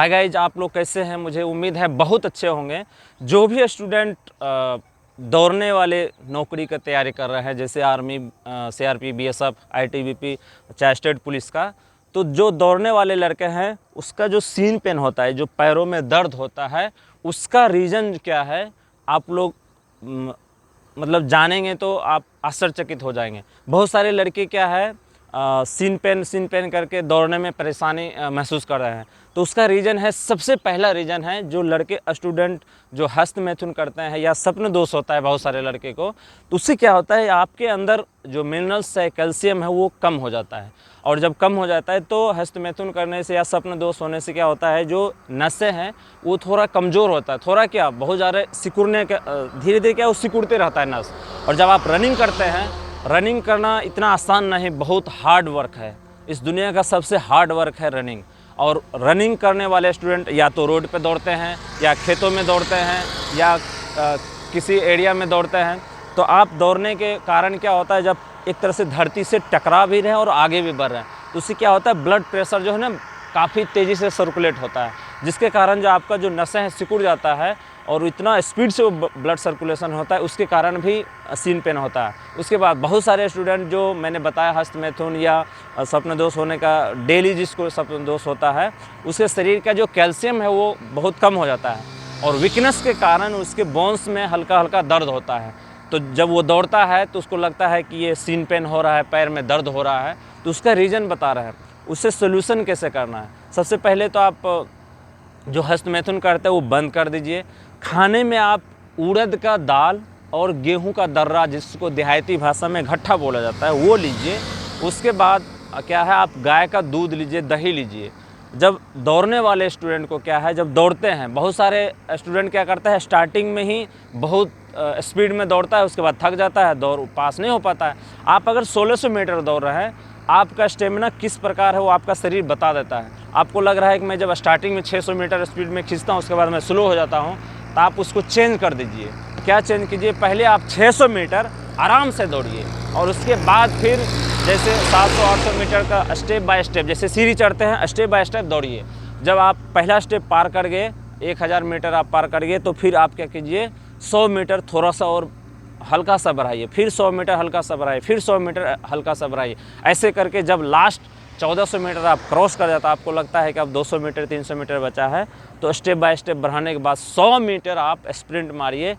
Hi guys, आप लोग कैसे हैं? मुझे उम्मीद है बहुत अच्छे होंगे। जो भी स्टूडेंट दौड़ने वाले नौकरी का तैयारी कर रहे हैं, जैसे आर्मी, सीआरपी, बीएसएफ, आईटीबीपी, चाहे स्टेट पुलिस का, तो जो दौड़ने वाले लड़के हैं उसका जो सीन पेन होता है, जो पैरों में दर्द होता है, उसका रीज़न क्या है आप लोग मतलब जानेंगे तो आप आश्चर्यचकित हो जाएंगे। बहुत सारे लड़के क्या है सीन पेन करके दौड़ने में परेशानी महसूस कर रहे हैं। तो उसका रीज़न है, सबसे पहला रीज़न है जो लड़के स्टूडेंट जो हस्त मैथुन करते हैं या स्वप्न दोष होता है बहुत सारे लड़के को, तो उससे क्या होता है आपके अंदर जो मिनरल्स है, कैल्शियम है, वो कम हो जाता है। और जब कम हो जाता है तो हस्त मैथुन करने से या स्वप्न दोष होने से क्या होता है, जो नसें हैं वो थोड़ा कमज़ोर होता है, थोड़ा क्या बहुत ज़्यादा सिकुड़ने के धीरे धीरे क्या वो सिकुड़ते रहता है नस। और जब आप रनिंग करते हैं, रनिंग करना इतना आसान नहीं, बहुत हार्ड वर्क है। इस दुनिया का सबसे हार्ड वर्क है रनिंग। और रनिंग करने वाले स्टूडेंट या तो रोड पे दौड़ते हैं, या खेतों में दौड़ते हैं, या किसी एरिया में दौड़ते हैं। तो आप दौड़ने के कारण क्या होता है, जब एक तरह से धरती से टकरा भी रहे हैं और आगे भी बढ़ रहे हैं, तो उससे क्या होता है ब्लड प्रेशर जो है ना काफ़ी तेज़ी से सर्कुलेट होता है, जिसके कारण जो आपका जो नसें हैं सिकुड़ जाता है और इतना स्पीड से वो ब्लड सर्कुलेशन होता है, उसके कारण भी सीन पेन होता है। उसके बाद बहुत सारे स्टूडेंट जो मैंने बताया हस्त मैथुन या स्वप्न दोष होने का, डेली जिसको स्वप्न दोष होता है, उसके शरीर का जो कैल्शियम है वो बहुत कम हो जाता है और वीकनेस के कारण उसके बोन्स में हल्का हल्का दर्द होता है। तो जब वो दौड़ता है तो उसको लगता है कि ये सीन पेन हो रहा है, पैर में दर्द हो रहा है, तो उसका रीज़न बता रहा है। उससे सोल्यूशन कैसे करना है, सबसे पहले तो आप जो हस्त मैथुन करते हैं वो बंद कर दीजिए। खाने में आप उड़द का दाल और गेहूं का दर्रा, जिसको देहाती भाषा में घट्टा बोला जाता है, वो लीजिए। उसके बाद क्या है, आप गाय का दूध लीजिए, दही लीजिए। जब दौड़ने वाले स्टूडेंट को क्या है, जब दौड़ते हैं, बहुत सारे स्टूडेंट क्या करता है स्टार्टिंग में ही बहुत स्पीड में दौड़ता है, उसके बाद थक जाता है, दौड़ पास नहीं हो पाता है। आप अगर 1600 मीटर दौड़ रहे हैं, आपका स्टेमिना किस प्रकार है वो आपका शरीर बता देता है। आपको लग रहा है कि मैं जब स्टार्टिंग में 600 मीटर स्पीड में खींचता हूँ, उसके बाद मैं स्लो हो जाता हूँ, तो आप उसको चेंज कर दीजिए। क्या चेंज कीजिए, पहले आप 600 मीटर आराम से दौड़िए और उसके बाद फिर जैसे 700-800 मीटर का स्टेप बाय स्टेप, जैसे सीढ़ी चढ़ते हैं स्टेप बाय स्टेप दौड़िए। जब आप पहला स्टेप पार कर गए, 1000 मीटर आप पार कर गए, तो फिर आप क्या कीजिए 100 मीटर थोड़ा सा और हल्का सा बढ़ाइए, फिर 100 मीटर हल्का सा बढ़ाइए, फिर 100 मीटर हल्का सा बढ़ाइए। ऐसे करके जब लास्ट 1400 मीटर आप क्रॉस कर जाता, आपको लगता है कि अब 200 मीटर 300 मीटर बचा है, तो स्टेप बाय स्टेप बढ़ाने के बाद 100 मीटर आप स्प्रिंट मारिए।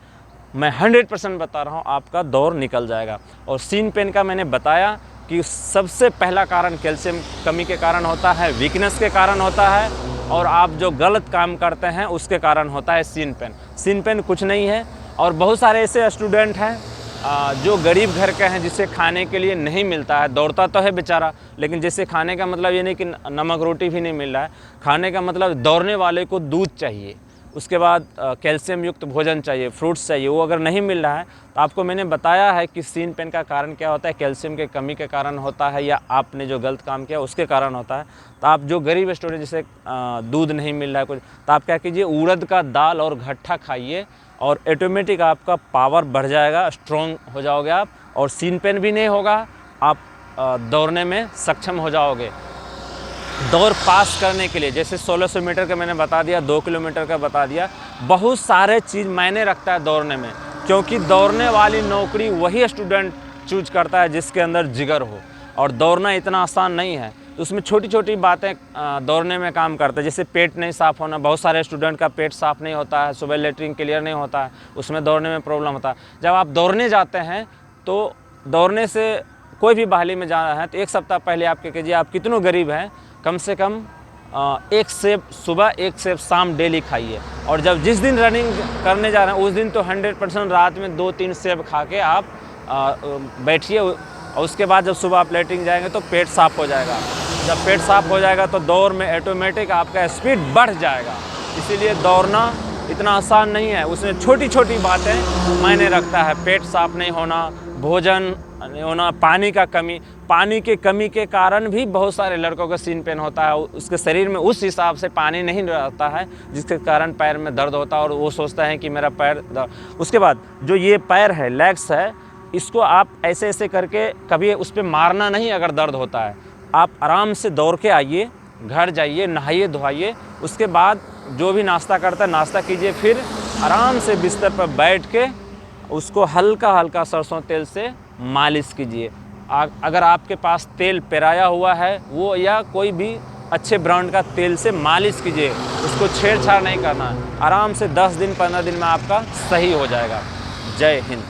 मैं 100% बता रहा हूँ, आपका दौड़ निकल जाएगा। और सीन पेन का मैंने बताया कि सबसे पहला कारण कैल्शियम कमी के कारण होता है, वीकनेस के कारण होता है, और आप जो गलत काम करते हैं उसके कारण होता है सीन पेन। सीन पेन कुछ नहीं है। और बहुत सारे ऐसे स्टूडेंट हैं जो गरीब घर के हैं, जिसे खाने के लिए नहीं मिलता है। दौड़ता तो है बेचारा, लेकिन जैसे खाने का मतलब ये नहीं कि नमक रोटी भी नहीं मिल रहा है। खाने का मतलब दौड़ने वाले को दूध चाहिए, उसके बाद कैल्शियम युक्त भोजन चाहिए, फ्रूट्स चाहिए। वो अगर नहीं मिल रहा है तो आपको मैंने बताया है कि सीन पेन का कारण क्या होता है, कैल्शियम के कमी के कारण होता है, या आपने जो गलत काम किया उसके कारण होता है। तो आप जो गरीब स्टूडेंट जिसे दूध नहीं मिल रहा है कुछ, तो आप क्या कीजिए उड़द का दाल और घट्टा खाइए और ऑटोमेटिक आपका पावर बढ़ जाएगा, स्ट्रॉन्ग हो जाओगे आप, और सीन पेन भी नहीं होगा, आप दौड़ने में सक्षम हो जाओगे। दौड़ पास करने के लिए जैसे 1600 मीटर का मैंने बता दिया, 2 किलोमीटर का बता दिया, बहुत सारे चीज़ मायने रखता है दौड़ने में, क्योंकि दौड़ने वाली नौकरी वही स्टूडेंट चूज करता है जिसके अंदर जिगर हो। और दौड़ना इतना आसान नहीं है, तो उसमें छोटी छोटी बातें दौड़ने में काम करते हैं। जैसे पेट नहीं साफ़ होना, बहुत सारे स्टूडेंट का पेट साफ़ नहीं होता है, सुबह लेटरिन क्लियर नहीं होता है, उसमें दौड़ने में प्रॉब्लम होता है। जब आप दौड़ने जाते हैं तो दौड़ने से कोई भी बहाली में जाना है तो 1 सप्ताह पहले आप क्या कीजिए, आप कितनों गरीब हैं, कम से कम 1 सेब सुबह 1 सेब शाम डेली खाइए। और जब जिस दिन रनिंग करने जा रहे हैं उस दिन तो 100% रात में 2-3 सेब खा के आप बैठिए, और उसके बाद जब सुबह आप लेटरिन जाएंगे तो पेट साफ़ हो जाएगा। जब पेट साफ़ हो जाएगा तो दौड़ में ऑटोमेटिक आपका स्पीड बढ़ जाएगा। इसीलिए दौड़ना इतना आसान नहीं है, उसमें छोटी छोटी बातें मायने रखता है। पेट साफ़ नहीं होना, भोजन नहीं होना, पानी का कमी, पानी के कमी के कारण भी बहुत सारे लड़कों का सीन पेन होता है। उसके शरीर में उस हिसाब से पानी नहीं रहता है, जिसके कारण पैर में दर्द होता है और वो सोचता है कि मेरा पैर दर्द। उसके बाद जो ये पैर है, लेग्स है, इसको आप ऐसे ऐसे करके कभी उस पर मारना नहीं। अगर दर्द होता है आप आराम से दौड़ के आइए, घर जाइए, नहाइए धोइए, उसके बाद जो भी नाश्ता करता है नाश्ता कीजिए, फिर आराम से बिस्तर पर बैठ के उसको हल्का हल्का सरसों तेल से मालिश कीजिए। अगर आपके पास तेल पेराया हुआ है वो, या कोई भी अच्छे ब्रांड का तेल से मालिश कीजिए, उसको छेड़छाड़ नहीं करना है। आराम से 10 दिन 15 दिन में आपका सही हो जाएगा। जय हिंद।